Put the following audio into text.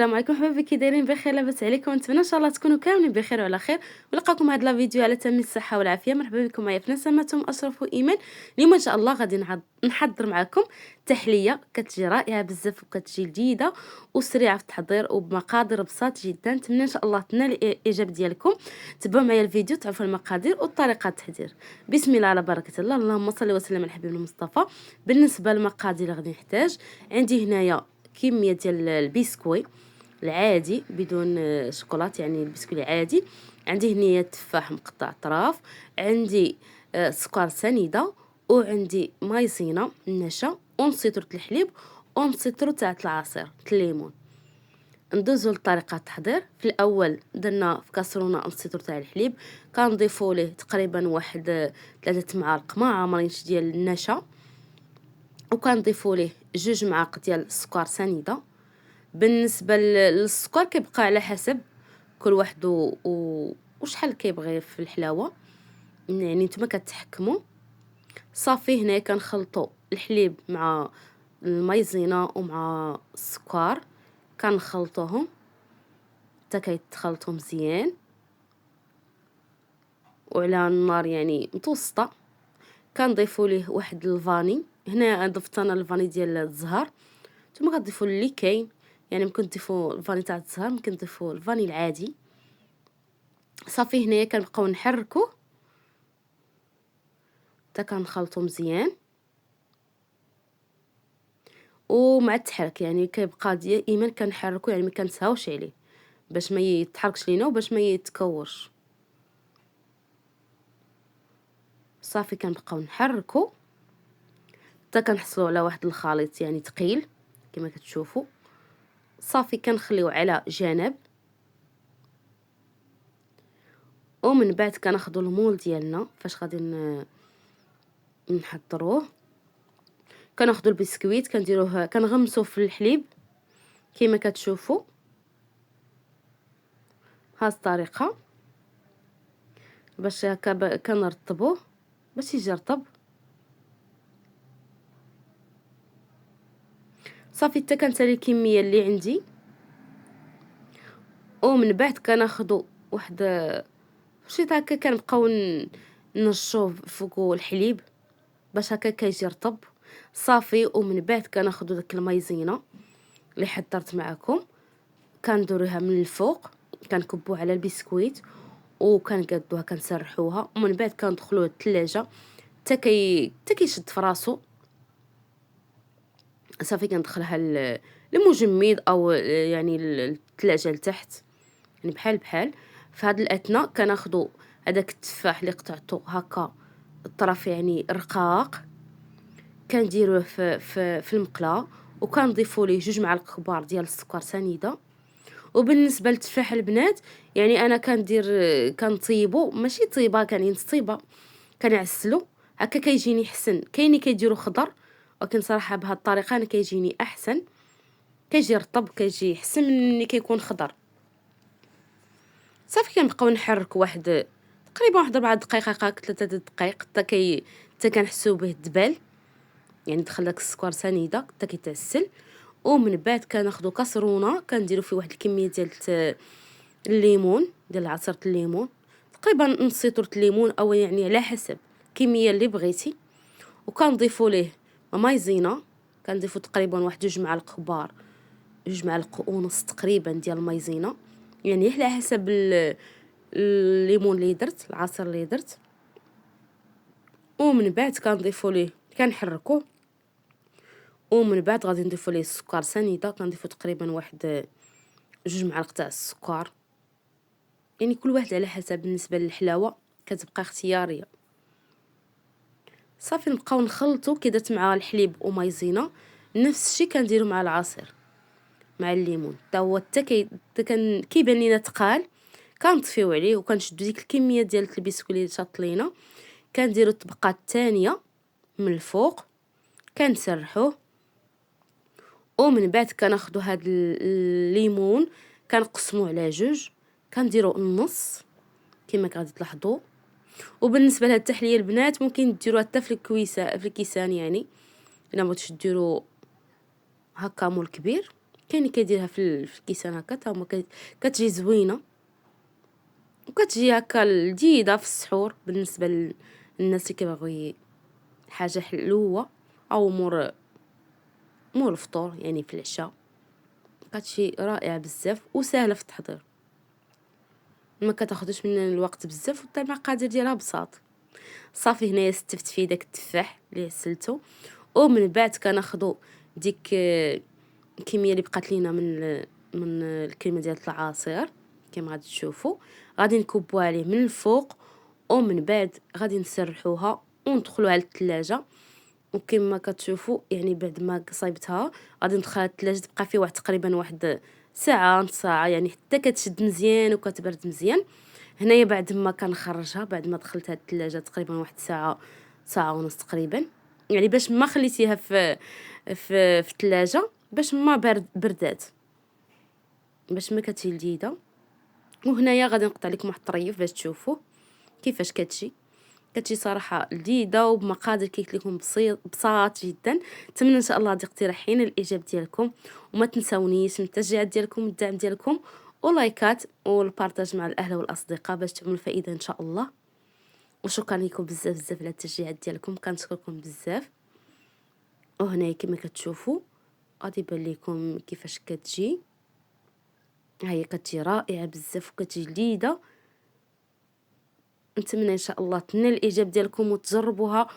السلام عليكم حبايبي، كي دايرين؟ بخير؟ لاباس عليكم؟ نتمنى ان شاء الله تكونوا كاملين بخير وعلى خير، ونلقاكم هذا الفيديو على تمام الصحه والعافيه. مرحبا بكم معايا في نسماتهم اشرف وايمان. اليوم ان شاء الله غادي نحضر معكم تحليه كتجي رائعه بزاف وكتجي جديده وسريعه في التحضير وبمقادير بساط جدا. نتمنى ان شاء الله تنال الاعجاب ديالكم. تبعوا معايا الفيديو تعرفوا المقادير وطريقه التحضير. بسم الله على بركه الله، اللهم صل وسلم على حبيبنا المصطفى. بالنسبه للمقادير اللي غادي نحتاج، عندي هنايا كميه ديال البسكوي العادي بدون شوكولات، يعني البسكويت العادي. عندي هنا تفاح مقطع اطراف، عندي سكر سنيده، وعندي مايزينا نشا، ونسيطرة الحليب، ونسيطرة تاع العصير الليمون. ندوزو لطريقه التحضير. في الاول درنا في كاسرونه نسيطرة تاع الحليب، كنضيفوا ليه تقريبا واحد 3 معالق ما عامرينش ديال النشا، وكنضيفوا ليه 2 معالق ديال السكر سنيده. بالنسبه للسكر كيبقى على حسب كل واحد وشحال كيبغي في الحلاوه، يعني نتوما كتحكموا. صافي هنا كنخلطوا الحليب مع المايزينا ومع السكر، كنخلطوهم حتى كيتخلطوا مزيان وعلى النار يعني متوسطه. كنضيفوا ليه واحد الفاني، هنا ضفت انا الفاني ديال الزهر، نتوما كتضيفوا اللي كاين، يعني ممكن تضيفوا الفاني تاع الزهر، ممكن تضيفوا الفاني العادي. صافي هنايا كنبقاو نحركو حتى كنخلطو مزيان. ومع التحرك يعني كيبقى دائما كنحركو، يعني ما كنساوش عليه باش ما يتحركش لينا وباش ما يتكورش. صافي كنبقاو نحركو حتى كنحصلوا على واحد الخليط يعني ثقيل كما كتشوفوا. صافي كنخليو على جنب، ومن بعد كناخذوا المول ديالنا فاش غادي نحضروه. كناخذوا البسكويت كنديروه كنغمسوه في الحليب كما كتشوفوا هاد الطريقه، باش هكا كنرطبوه باش يجي رطب. صافي حتى كنسالي الكميه اللي عندي، ومن بعد كناخذوا واحد شي هكا كنبقاو نرشوه فوق الحليب باش هكا كيجي رطب. صافي ومن بعد كناخذوا داك المايزينا اللي حضرت معكم، كنديروها من الفوق، كنكبوها على البسكويت وكنقادوها كنسرحوها، ومن بعد كندخلوه الثلاجه حتى كيشد في راسو. صافي كندخلها المجمد او يعني الثلاجه لتحت، يعني بحال في هذا الاثناء كناخذوا هذاك التفاح اللي قطعته هكا الطرف يعني رقاق، كنديروه في المقله، وكنضيفوا ليه 2 معالق كبار ديال السكر سنيده. وبالنسبه للتفاح البنات يعني انا كندير كنطيبو ماشي طيبه كنسطيبه، كنعسلو هكا كيجيني حسن. كاين اللي كيديروا خضر، ولكن صراحه بهذه الطريقه انا كيجيني احسن، كيجي رطب كيجي حسن من اللي كيكون خضر. صافي كنبقاو نحرك واحد تقريبا واحد 4 دقائق هكاك 3 دقائق حتى كنحسو به الدبال، يعني دخل داك السكر سنيده حتى كيتعسل. ومن بعد كناخذوا كاسرونه كنديروا فيه واحد الكميه ديال الليمون، ديال عصير الليمون، تقريبا نص لتر الليمون او يعني على حسب الكميه اللي بغيتي. وكنضيفوا ليه مايزينا، كنضيفوا تقريبا واحد 2 معالق كبار، 2 معالق ونص تقريبا ديال المايزينا، يعني على حسب الليمون اللي درت، العصير اللي درت. ومن بعد كنضيفوا ليه كنحركوه، ومن بعد غادي نضيفوا ليه السكر سنيده، كنضيفوا تقريبا واحد 2 معالق تاع السكر، يعني كل واحد على حسب. بالنسبه للحلاوه كتبقى اختياريه. صافي نبقاو نخلطوا كي درت مع الحليب ومايزينا، نفس الشيء كنديروا مع العصير مع الليمون حتى هو كيبان لينا ثقال، كنطفيو عليه وكنشدو ديك الكميه ديال البسكويت اللي شاط لينا، كنديروا الطبقه الثانيه من الفوق كنسرحوه. ومن بعد كناخذوا هاد الليمون كنقسموه على 2، كنديروا النص كما غادي تلاحظوا. وبالنسبه لهاد التحليه البنات ممكن ديروها حتى في الكيسان، يعني الا بغيتوش ديروا هكا مول كبير كاين اللي كيديرها في الكيسان هكا تا هما كتجي زوينه وكتجي هكا لذيذه في السحور بالنسبه للناس اللي كيبغيو حاجه حلوه، او مور الفطور يعني في العشاء. كتجي رائعه بزاف وسهله في التحضير، ما كتاخذش مننا الوقت بزاف، وحتى المقادير ديالها بساط. صافي هنايا ستفت فيه داك التفاح اللي غسلته، ومن بعد كناخذوا ديك الكميه اللي بقات لينا من الكريمه ديال العصير كما غادي تشوفوا. غادي نكبوها عليه من الفوق، ومن بعد غادي نسرحوها وندخلوها للثلاجه. وكما كتشوفوا يعني بعد ما صايبتها غادي ندخلها للثلاجه، تبقى فيه تقريبا واحد ساعه نص ساعه، يعني حتى كتشد مزيان وكتبرد مزيان. هنايا بعد ما كنخرجها بعد ما دخلتها الثلاجه تقريبا واحد ساعه، ساعه ونص تقريبا، يعني باش ما خليتيها في الثلاجه باش ما بردات، باش ما كتجي لذيذه. وهنايا غادي نقطع لكم واحد الطريف باش تشوفوا كيفاش كتجي صراحه لذيذه وبمقادير قلت لكم بساط جدا. نتمنى ان شاء الله هاد الاقتراحين الاعجاب ديالكم، وما تنساونيش من التشجيعات ديالكم والدعم ديالكم ولايكات والبارطاج مع الاهل والاصدقاء باش تعملوا الفائده ان شاء الله. وشكرا لكم بزاف بزاف على التشجيعات ديالكم، كنشكركم بزاف. وهنايا كما كتشوفوا غادي يبان لكم كيفاش كتجي، هي كتجي رائعه بزاف وكتجي لذيذه. نتمنى ان شاء الله تنال الاعجاب ديالكم وتجربوها